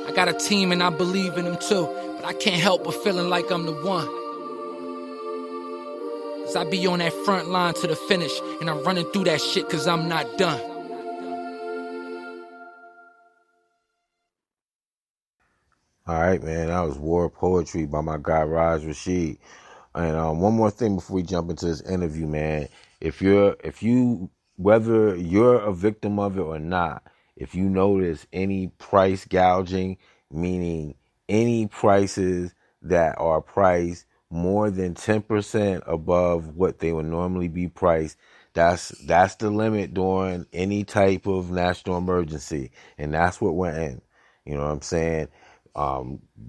I got a team and I believe in them too, but I can't help but feeling like I'm the one. Cause I be on that front line to the finish, and I'm running through that shit cause I'm not done. All right, man. That was War Poetry by my guy Raj Rashid. And one more thing before we jump into this interview, man. Whether you're a victim of it or not, if you notice any price gouging, meaning any prices that are priced more than 10% above what they would normally be priced, that's the limit during any type of national emergency, and that's what we're in. You know what I'm saying?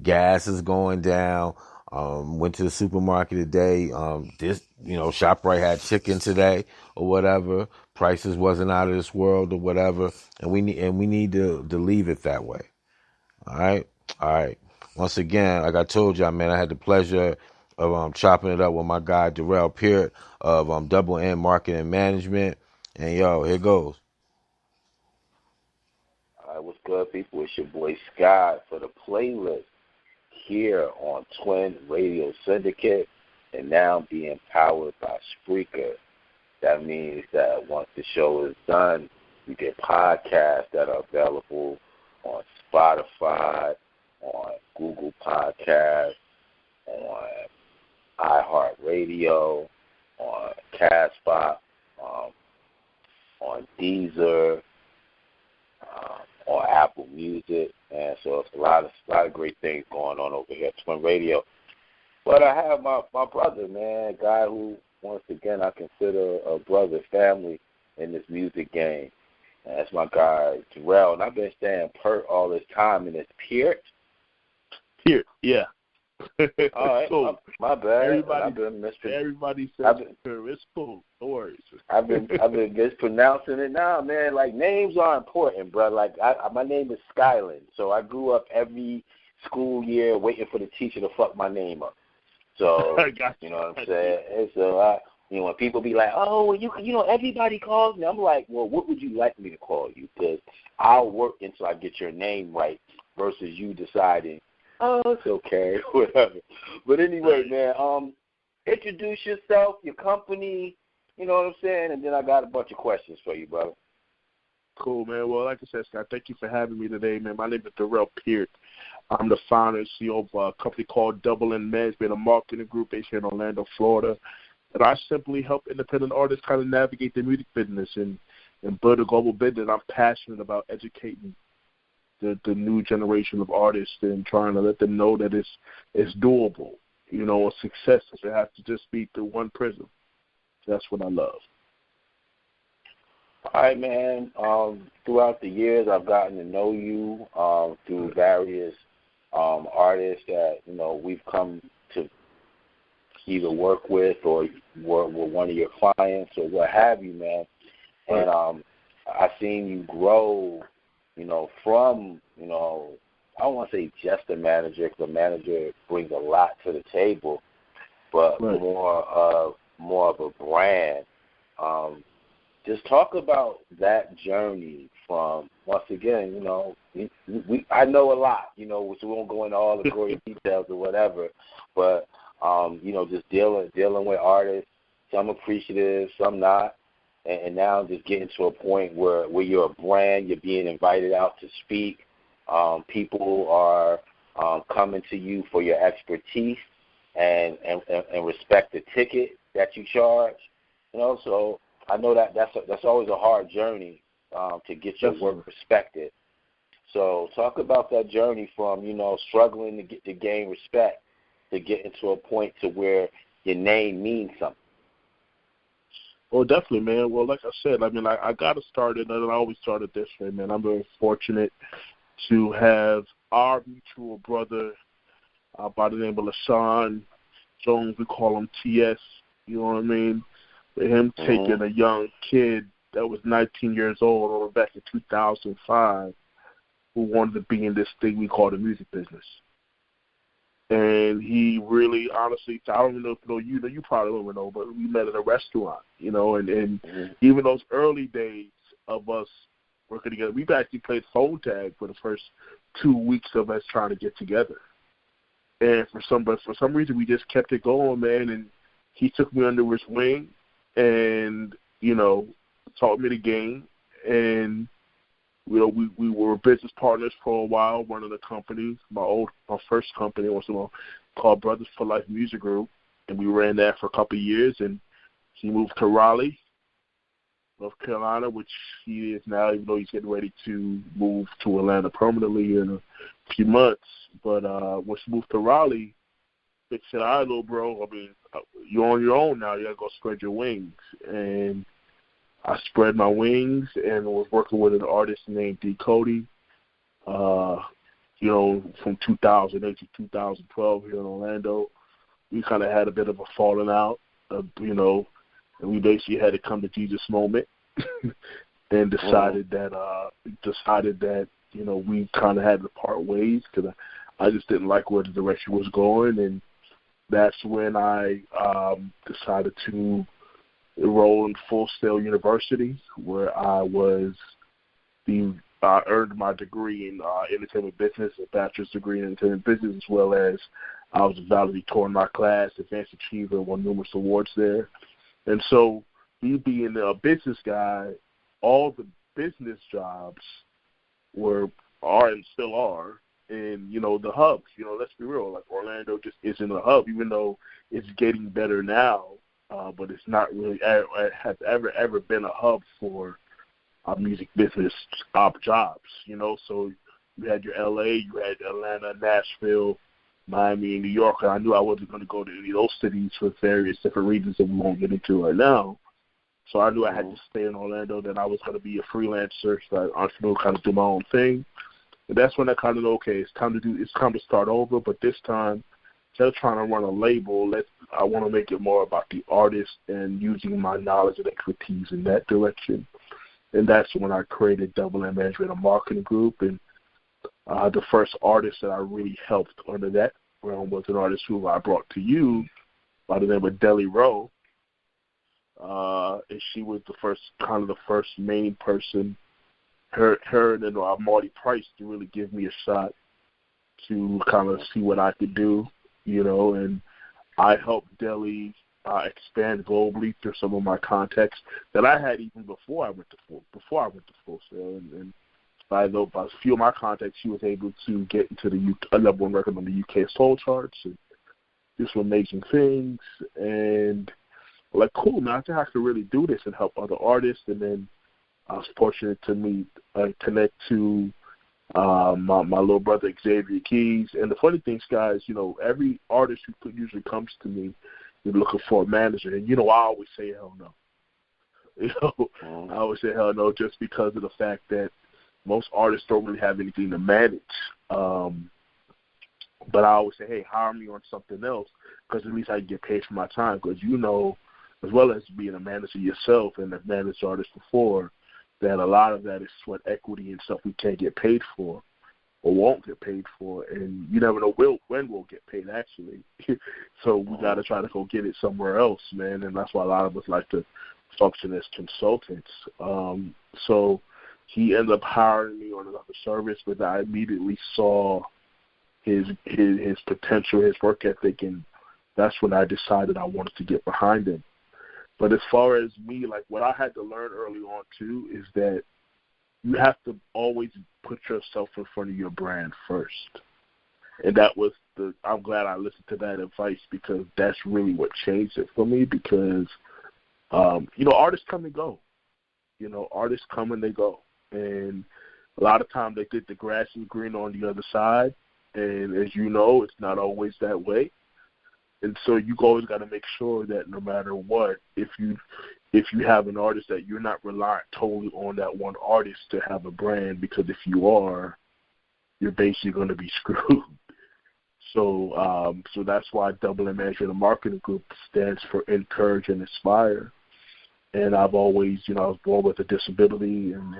Gas is going down. Went to the supermarket today. ShopRite had chicken today or whatever. Prices wasn't out of this world or whatever, and we need to leave it that way. All right, all right. Once again, like I told y'all, man, I had the pleasure of chopping it up with my guy Darrell Peart of Double N Marketing Management, and yo, here goes. All right, what's good, people? It's your boy Scott for the playlist here on Twin Radio Syndicate, and now being powered by Spreaker. That means that once the show is done, you get podcasts that are available on Spotify, on Google Podcasts, on iHeartRadio, on Castbox, on Deezer, on Apple Music, and so it's a lot of great things going on over here at Twin Radio. But I have my brother, man, a guy who, once again, I consider a brother, family in this music game. And that's my guy, Darrell. And I've been saying Pert all this time, and it's Peart. Peart, yeah. All right, cool. My bad. Everybody says it's cool. No worries. I've been mispronouncing it now, man. Like, names are important, bro. Like, my name is Skyland, so I grew up every school year waiting for the teacher to fuck my name up. So, you know what I'm saying? And so, when people be like, oh, everybody calls me, I'm like, well, what would you like me to call you? Because I'll work until I get your name right versus you deciding, oh, it's okay, whatever. But anyway, man, introduce yourself, your company, you know what I'm saying, and then I got a bunch of questions for you, brother. Cool, man. Well, like I said, Scott, thank you for having me today, man. My name is Darrell Peart. I'm the founder and CEO of a company called Double N Management, a marketing group based here in Orlando, Florida. And I simply help independent artists kind of navigate the music business and build a global business. I'm passionate about educating the new generation of artists and trying to let them know that it's doable. You know, a success doesn't have to just be through one prism. That's what I love. All right, man. Throughout the years, I've gotten to know you through various artists that, we've come to either work with or were one of your clients or what have you, man. And I've seen you grow, from, I don't want to say just a manager, because a manager brings a lot to the table, but more of a brand. Just talk about that journey from, once again, I know a lot, so we won't go into all the gory details or whatever, but, just dealing with artists, some appreciative, some not, and now just getting to a point where you're a brand, you're being invited out to speak, people are coming to you for your expertise and respect the ticket that you charge, so I know that's always a hard journey to get your work respected. So talk about that journey from, struggling to gain respect to getting to a point to where your name means something. Well, definitely, man. Well, like I said, I got to start it, and I always started this way, man. I'm very fortunate to have our mutual brother by the name of LaShawn Jones. We call him TS, you know what I mean? For him taking a young kid that was 19 years old over back in 2005 who wanted to be in this thing we call the music business. And he really, honestly, I don't even know if you probably don't know, but we met at a restaurant, and even those early days of us working together, we've actually played phone tag for the first 2 weeks of us trying to get together. And for some reason, we just kept it going, man. And he took me under his wing and, taught me the game. And, we were business partners for a while, running the company. My first company was called Brothers for Life Music Group. And we ran that for a couple of years. And he moved to Raleigh, North Carolina, which he is now, even though he's getting ready to move to Atlanta permanently in a few months. But once he moved to Raleigh, they said, all right, little bro, you're on your own now. You got to go spread your wings. And I spread my wings and was working with an artist named D. Cody, from 2008 to 2012 here in Orlando. We kind of had a bit of a falling out, and we basically had a come to Jesus moment and decided that we kind of had to part ways because I just didn't like where the direction was going. And that's when I decided to enroll in Full Sail University, where I earned my degree in entertainment business, a bachelor's degree in entertainment business, as well as I was valedictorian in my class, advanced achiever, won numerous awards there. And so me being a business guy, all the business jobs are and still are in, the hubs. Let's be real, like Orlando just isn't a hub, even though it's getting better now, but it's not really has ever been a hub for music business jobs, So you had your LA, you had Atlanta, Nashville, Miami, and New York, and I knew I wasn't going to go to any of those cities for various different reasons that we won't get into right now. So I knew I had to stay in Orlando, that I was going to be a freelancer, so entrepreneur, kind of do my own thing. And that's when I kind of know, okay, it's time to start over, but this time, instead of trying to run a label, I want to make it more about the artist and using my knowledge and expertise in that direction. And that's when I created Double M Management and Marketing Group. And the first artist that I really helped under that realm was an artist who I brought to you by the name of Deli Rowe. And she was the first main person, her and Marty Price, to really give me a shot to kind of see what I could do, and I helped Deli expand globally through some of my contacts that I had even before I went to Full Sail, and by a few of my contacts, she was able to get into the number one record on the UK soul charts and do some amazing things. And cool, man, I think I could really do this and help other artists. And then I was fortunate to connect to my little brother Xavier Keys. And the funny thing, guys, every artist who usually comes to me is looking for a manager, and I always say hell no. I always say hell no, just because of the fact that most artists don't really have anything to manage. But I always say, hey, hire me on something else, because at least I can get paid for my time. Because as well as being a manager yourself and have managed artists before, that a lot of that is sweat equity and stuff we can't get paid for or won't get paid for, and you never know when we'll get paid, actually. So we got to try to go get it somewhere else, man, and that's why a lot of us like to function as consultants. So he ended up hiring me on another service, but I immediately saw his potential, his work ethic, and that's when I decided I wanted to get behind him. But as far as me, what I had to learn early on, too, is that you have to always put yourself in front of your brand first. And that was I'm glad I listened to that advice, because that's really what changed it for me, because, artists come and go. Artists come and they go. And a lot of times they think the grass is green on the other side. And as you know, it's not always that way. And so you always got to make sure that no matter what, if you have an artist, that you're not reliant totally on that one artist to have a brand, because if you are, you're basically going to be screwed. So that's why Double M Management and Marketing Group stands for Encourage and Inspire. And I've always, I was born with a disability, and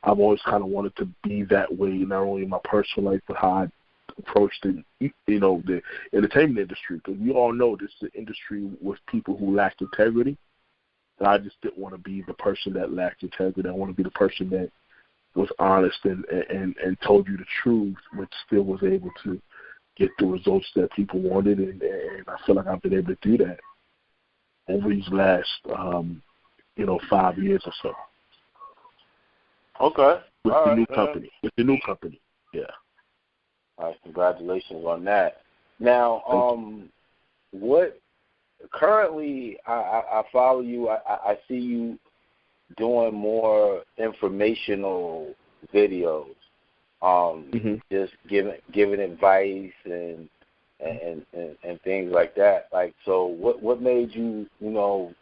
I've always kind of wanted to be that way, not only in my personal life, but how I approach the entertainment industry, because we all know this is an industry with people who lack integrity. And I just didn't want to be the person that lacked integrity. I want to be the person that was honest and told you the truth, but still was able to get the results that people wanted, and I feel like I've been able to do that over these last 5 years or so. Okay. With All the right, new man. company. With the new company. Yeah. All right, congratulations on that. Now, what currently I follow you. I see you doing more informational videos. Just giving advice and things like that. Like, so what made you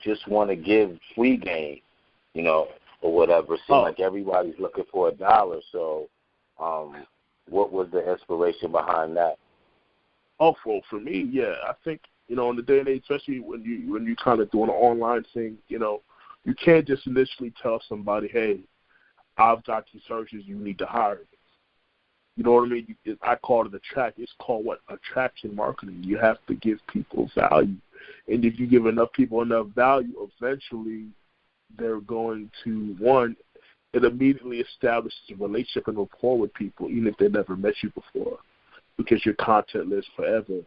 just want to give free game, or whatever? It seems like everybody's looking for $1. So, what was the inspiration behind that? Oh, for me, yeah, I think in the day and age, especially when you kind of doing an online thing, you can't just initially tell somebody, hey, I've got these searches, you need to hire me. You know what I mean? I call it it's called attraction marketing. You have to give people value. And if you give enough people enough value, eventually they're going to, it immediately establishes a relationship and rapport with people, even if they never met you before, because your content lives forever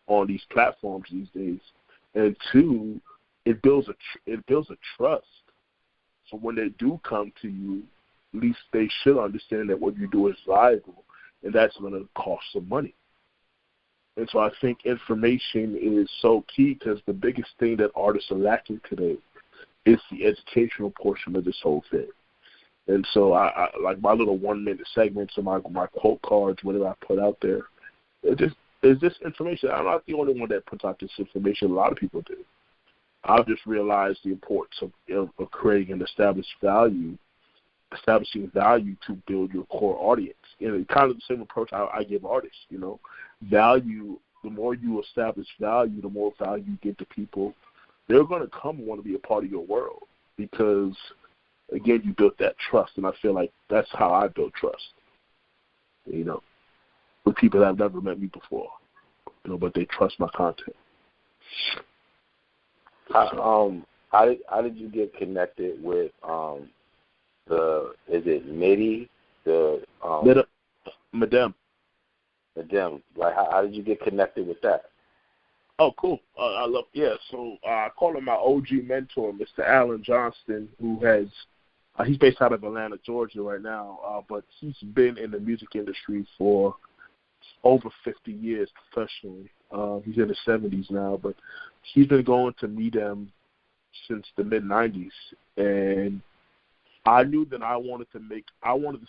on these platforms these days. And 2, it builds a trust. So when they do come to you, at least they should understand that what you do is valuable, and that's going to cost some money. And so I think information is so key, because the biggest thing that artists are lacking today is the educational portion of this whole thing. And so I like my little 1-minute segments or my quote cards, whatever I put out there, it's just information. I'm not the only one that puts out this information. A lot of people do. I've just realized the importance of creating and establishing value to build your core audience. And it's kind of the same approach I give artists, Value, the more you establish value, the more value you give to people, they're going to come and want to be a part of your world because, again, you built that trust. And I feel like that's how I build trust, with people that have never met me before, but they trust my content. How did you get connected with is it MIDI? Madem. Like, how did you get connected with that? Oh, cool. So I call him my OG mentor, Mr. Alan Johnston, who he's based out of Atlanta, Georgia right now, but he's been in the music industry for over 50 years professionally. He's in his 70s now, but he's been going to Medem since the mid-90s, and I knew that I wanted to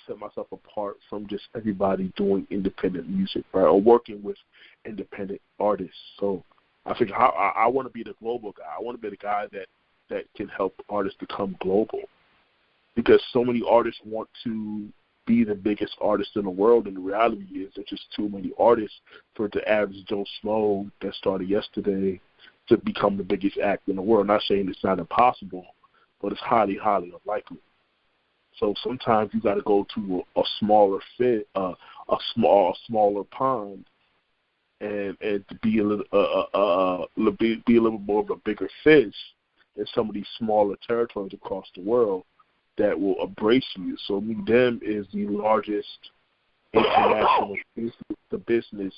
set myself apart from just everybody doing independent music, right, or working with independent artists. So I figured I want to be the global guy. I want to be the guy that can help artists become global, because so many artists want to be the biggest artist in the world, and the reality is there's just too many artists for the average Joe Schmo that started yesterday to become the biggest act in the world. I'm not saying it's not impossible, but it's highly, highly unlikely. So sometimes you got to go to a smaller smaller pond, and to be a little more of a bigger fish in some of these smaller territories across the world that will embrace you. So Medem is the largest international business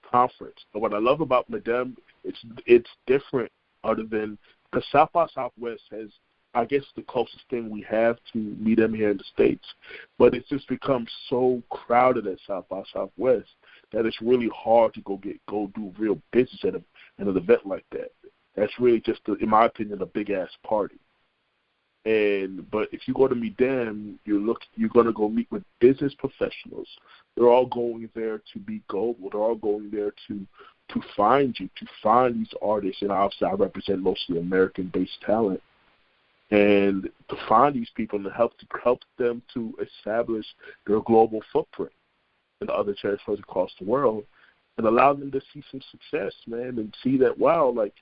conference. And what I love about Medem, it's different, other than because South by Southwest has, I guess, the closest thing we have to Medem here in the States, but it's just become so crowded at South by Southwest that it's really hard to go do real business at an event like that. That's really just, in my opinion, a big ass party. But if you go to Medem, you're going to go meet with business professionals. They're all going there to be global. They're all going there to find you, to find these artists. And obviously, I represent mostly American-based talent, and to find these people and help them to establish their global footprint in other territories across the world, and allow them to see some success, man, and see that, wow, like,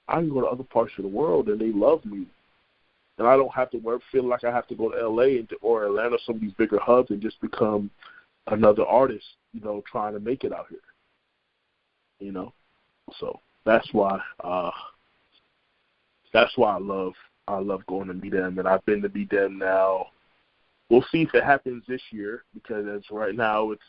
I can go to other parts of the world and they love me. And I don't have to feel like I have to go to L.A. or Atlanta, some of these bigger hubs, and just become another artist, trying to make it out here. So that's why I love going to Medem, and I've been to Medem now we'll see if it happens this year, because as right now it's